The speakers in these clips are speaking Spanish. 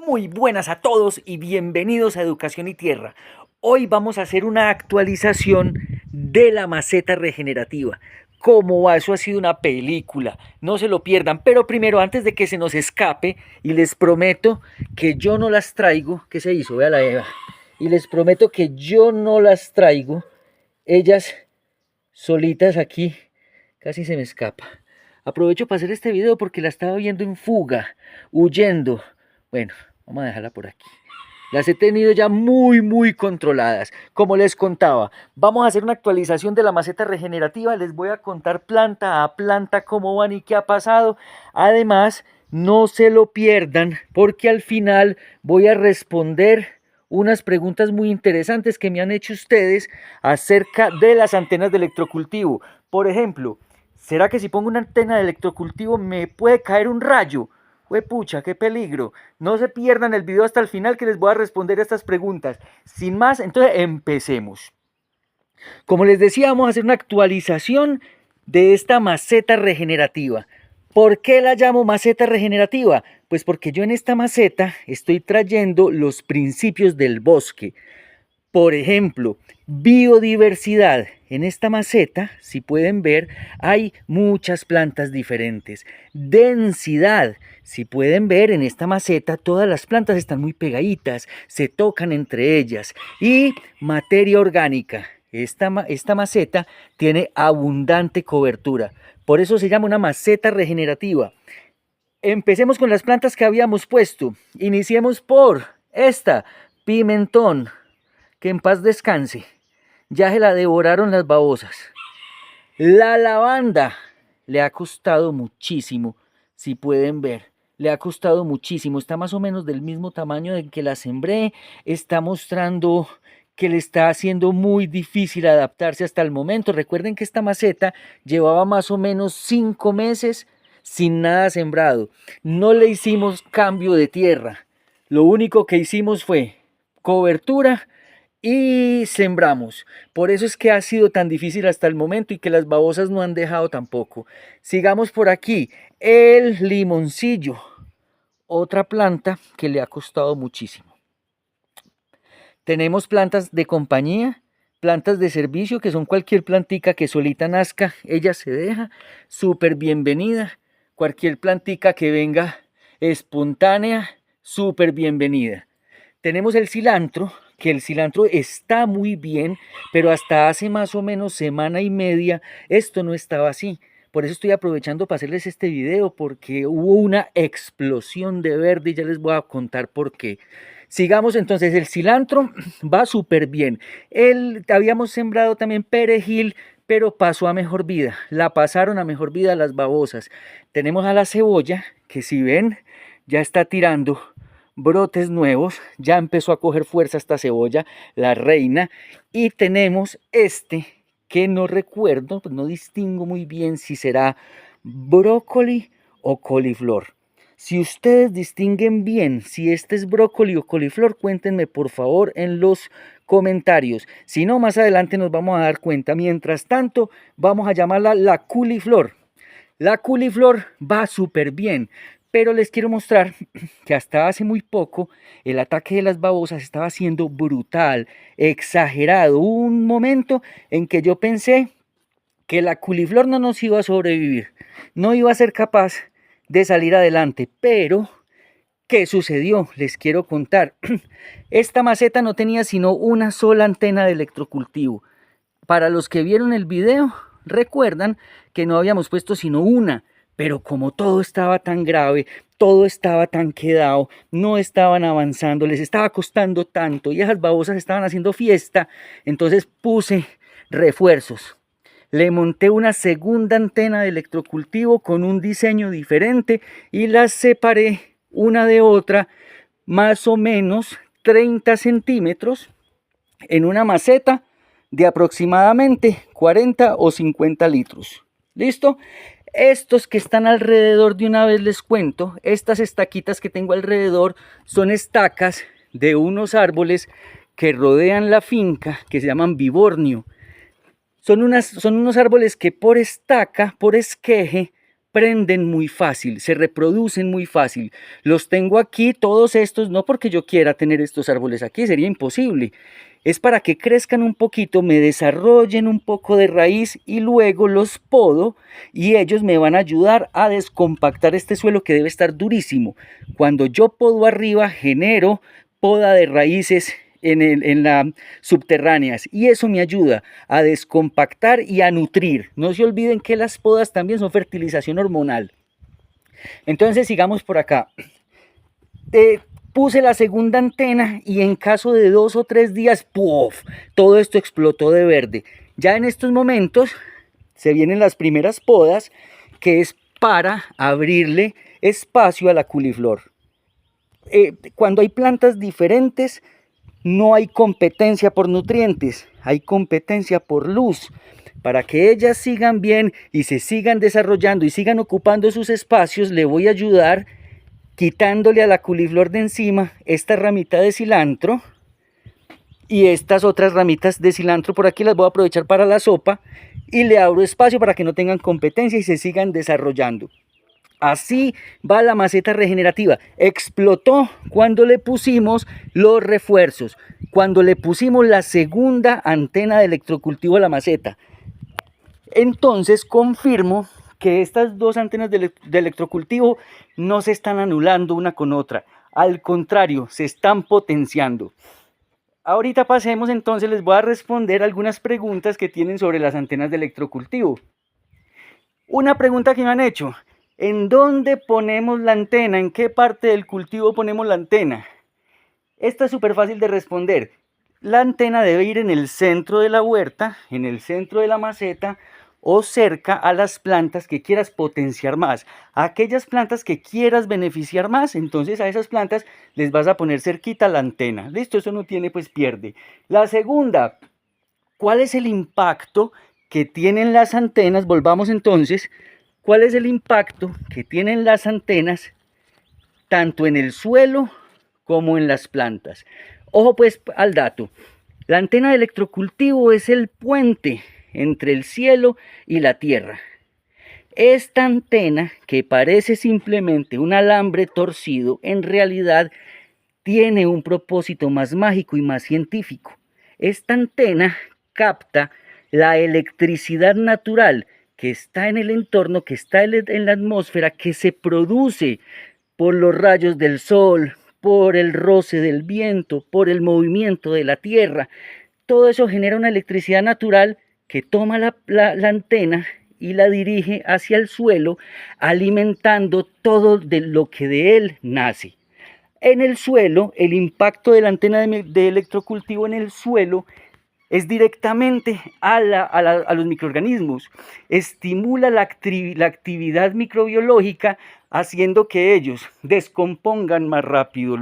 Muy buenas a todos y bienvenidos a Educación y Tierra. Hoy vamos a hacer una actualización de la maceta regenerativa. ¿Cómo va? Eso ha sido una película, no se lo pierdan. Pero primero, antes de que se nos escape, y les prometo que yo no las traigo, ¿qué se hizo? Vea la Eva. Y les prometo que yo no las traigo, ellas solitas aquí, casi se me escapa. Aprovecho para hacer este video porque la estaba viendo en fuga, huyendo. Bueno, vamos a dejarla por aquí. Las he tenido ya muy controladas. Como les contaba, vamos a hacer una actualización de la maceta regenerativa. Les voy a contar planta a planta cómo van y qué ha pasado. Además, no se lo pierdan porque al final voy a responder unas preguntas muy interesantes que me han hecho ustedes acerca de las antenas de electrocultivo. Por ejemplo, ¿será que si pongo una antena de electrocultivo me puede caer un rayo? ¡Huepucha, qué peligro! No se pierdan el video hasta el final que les voy a responder a estas preguntas. Sin más, entonces empecemos. Como les decía, vamos a hacer una actualización de esta maceta regenerativa. ¿Por qué la llamo maceta regenerativa? Pues porque yo en esta maceta estoy trayendo los principios del bosque. Por ejemplo, biodiversidad. En esta maceta, si pueden ver, hay muchas plantas diferentes. Densidad. Si pueden ver, en esta maceta todas las plantas están muy pegaditas, se tocan entre ellas. Y materia orgánica. Esta maceta tiene abundante cobertura. Por eso se llama una maceta regenerativa. Empecemos con las plantas que habíamos puesto. Iniciemos por esta, pimentón. Que en paz descanse. Ya se la devoraron las babosas. La lavanda le ha costado muchísimo, si pueden ver. Le ha costado muchísimo. Está más o menos del mismo tamaño de que la sembré. Está mostrando que le está haciendo muy difícil adaptarse hasta el momento. Recuerden que esta maceta llevaba más o menos 5 meses sin nada sembrado. No le hicimos cambio de tierra. Lo único que hicimos fue cobertura y sembramos. Por eso es que ha sido tan difícil hasta el momento y que las babosas no han dejado tampoco. Sigamos por aquí. El limoncillo. Otra planta que le ha costado muchísimo. Tenemos plantas de compañía, plantas de servicio, que son cualquier plantica que solita nazca, ella se deja. Súper bienvenida. Cualquier plantica que venga espontánea, súper bienvenida. Tenemos el cilantro, que el cilantro está muy bien, pero hasta hace más o menos semana y media esto no estaba así. Por eso estoy aprovechando para hacerles este video, porque hubo una explosión de verde y ya les voy a contar por qué. Sigamos entonces, el cilantro va súper bien. Habíamos sembrado también perejil, pero pasó a mejor vida. La pasaron a mejor vida las babosas. Tenemos a la cebolla, que si ven, ya está tirando brotes nuevos, ya empezó a coger fuerza esta cebolla, la reina, y tenemos este que no recuerdo, pues no distingo muy bien si será brócoli o coliflor. Si ustedes distinguen bien si este es brócoli o coliflor, cuéntenme por favor en los comentarios. Si no, más adelante nos vamos a dar cuenta. Mientras tanto, vamos a llamarla la culiflor. La culiflor va súper bien. Pero les quiero mostrar que hasta hace muy poco el ataque de las babosas estaba siendo brutal, exagerado. Hubo un momento en que yo pensé que la culiflor no nos iba a sobrevivir, no iba a ser capaz de salir adelante. Pero, ¿qué sucedió? Les quiero contar. Esta maceta no tenía sino una sola antena de electrocultivo. Para los que vieron el video, recuerdan que no habíamos puesto sino una. Pero como todo estaba tan grave, todo estaba tan quedado, no estaban avanzando, les estaba costando tanto y esas babosas estaban haciendo fiesta, entonces puse refuerzos. Le monté una segunda antena de electrocultivo con un diseño diferente y las separé una de otra más o menos 30 centímetros en una maceta de aproximadamente 40 o 50 litros. ¿Listo? Estos que están alrededor, de una vez les cuento, estas estaquitas que tengo alrededor son estacas de unos árboles que rodean la finca, que se llaman vibornio. Son unos árboles que por estaca, por esqueje, prenden muy fácil, se reproducen muy fácil. Los tengo aquí, todos estos, no porque yo quiera tener estos árboles aquí, sería imposible. Es para que crezcan un poquito, me desarrollen un poco de raíz y luego los podo y ellos me van a ayudar a descompactar este suelo que debe estar durísimo. Cuando yo podo arriba, genero poda de raíces en las subterráneas y eso me ayuda a descompactar y a nutrir. No se olviden que las podas también son fertilización hormonal. Entonces sigamos por acá. Puse la segunda antena y en caso de 2 o 3 días, ¡puf!, todo esto explotó de verde. Ya en estos momentos se vienen las primeras podas, que es para abrirle espacio a la culiflor. Cuando hay plantas diferentes, no hay competencia por nutrientes, hay competencia por luz. Para que ellas sigan bien y se sigan desarrollando y sigan ocupando sus espacios, le voy a ayudar quitándole a la culiflor de encima esta ramita de cilantro y estas otras ramitas de cilantro por aquí las voy a aprovechar para la sopa y le abro espacio para que no tengan competencia y se sigan desarrollando. Así va la maceta regenerativa. Explotó cuando le pusimos los refuerzos, cuando le pusimos la segunda antena de electrocultivo a la maceta. Entonces confirmo que estas dos antenas de electrocultivo no se están anulando una con otra. Al contrario, se están potenciando. Ahorita pasemos entonces, les voy a responder algunas preguntas que tienen sobre las antenas de electrocultivo. Una pregunta que me han hecho: ¿en dónde ponemos la antena? ¿En qué parte del cultivo ponemos la antena? Esta es súper fácil de responder. La antena debe ir en el centro de la huerta, en el centro de la maceta o cerca a las plantas que quieras potenciar más. A aquellas plantas que quieras beneficiar más, entonces a esas plantas les vas a poner cerquita la antena. Listo, eso no tiene pues pierde. La segunda, ¿cuál es el impacto que tienen las antenas? Volvamos entonces. ¿Cuál es el impacto que tienen las antenas tanto en el suelo como en las plantas? Ojo pues al dato. La antena de electrocultivo es el puente entre el cielo y la tierra. Esta antena, que parece simplemente un alambre torcido, en realidad tiene un propósito más mágico y más científico. Esta antena capta la electricidad natural que está en el entorno, que está en la atmósfera, que se produce por los rayos del sol, por el roce del viento, por el movimiento de la tierra. Todo eso genera una electricidad natural que toma la antena y la dirige hacia el suelo, alimentando todo de lo que de él nace. En el suelo, el impacto de la antena de electrocultivo en el suelo es directamente a los microorganismos. Estimula la actividad microbiológica, haciendo que ellos descompongan más rápido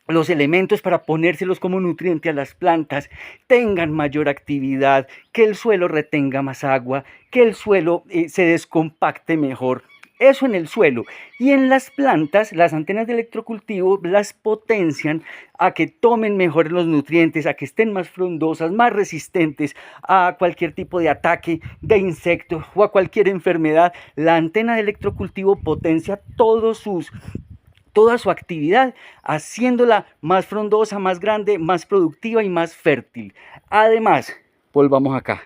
los elementos para ponérselos como nutriente a las plantas, tengan mayor actividad, que el suelo retenga más agua, que el suelo se descompacte mejor. Eso en el suelo. Y en las plantas, las antenas de electrocultivo las potencian a que tomen mejor los nutrientes, a que estén más frondosas, más resistentes a cualquier tipo de ataque de insecto o a cualquier enfermedad. La antena de electrocultivo potencia toda su actividad, haciéndola más frondosa, más grande, más productiva y más fértil. Además, volvamos acá.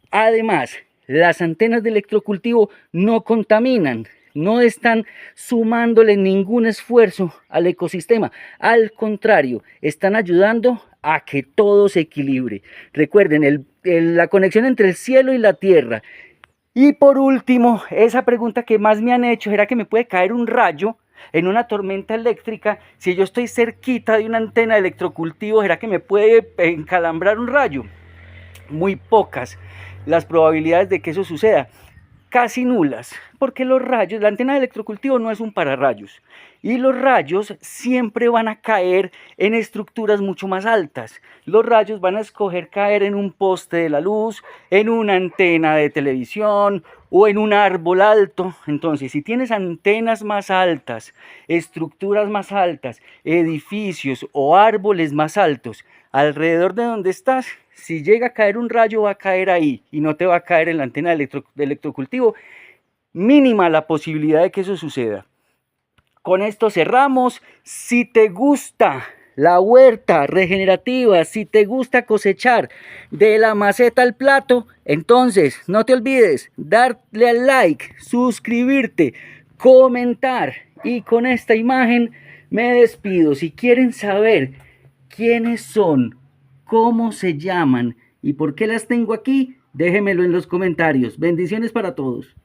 Además, las antenas de electrocultivo no contaminan, no están sumándole ningún esfuerzo al ecosistema. Al contrario, están ayudando a que todo se equilibre. Recuerden, la conexión entre el cielo y la tierra. Y por último, esa pregunta que más me han hecho era que me puede caer un rayo en una tormenta eléctrica. Si yo estoy cerquita de una antena de electrocultivo, ¿será que me puede encalambrar un rayo? Muy pocas las probabilidades de que eso suceda, casi nulas, porque los rayos, la antena de electrocultivo no es un pararrayos y los rayos siempre van a caer en estructuras mucho más altas. Los rayos van a escoger caer en un poste de la luz, en una antena de televisión o en un árbol alto. Entonces, si tienes antenas más altas, estructuras más altas, edificios o árboles más altos alrededor de donde estás, si llega a caer un rayo va a caer ahí y no te va a caer en la antena de electrocultivo. mínima la posibilidad de que eso suceda. Con esto cerramos. Si te gusta la huerta regenerativa, si te gusta cosechar de la maceta al plato, entonces no te olvides darle al like, suscribirte, comentar. Y con esta imagen me despido. Si quieren saber quiénes son, cómo se llaman y por qué las tengo aquí, déjenmelo en los comentarios. Bendiciones para todos.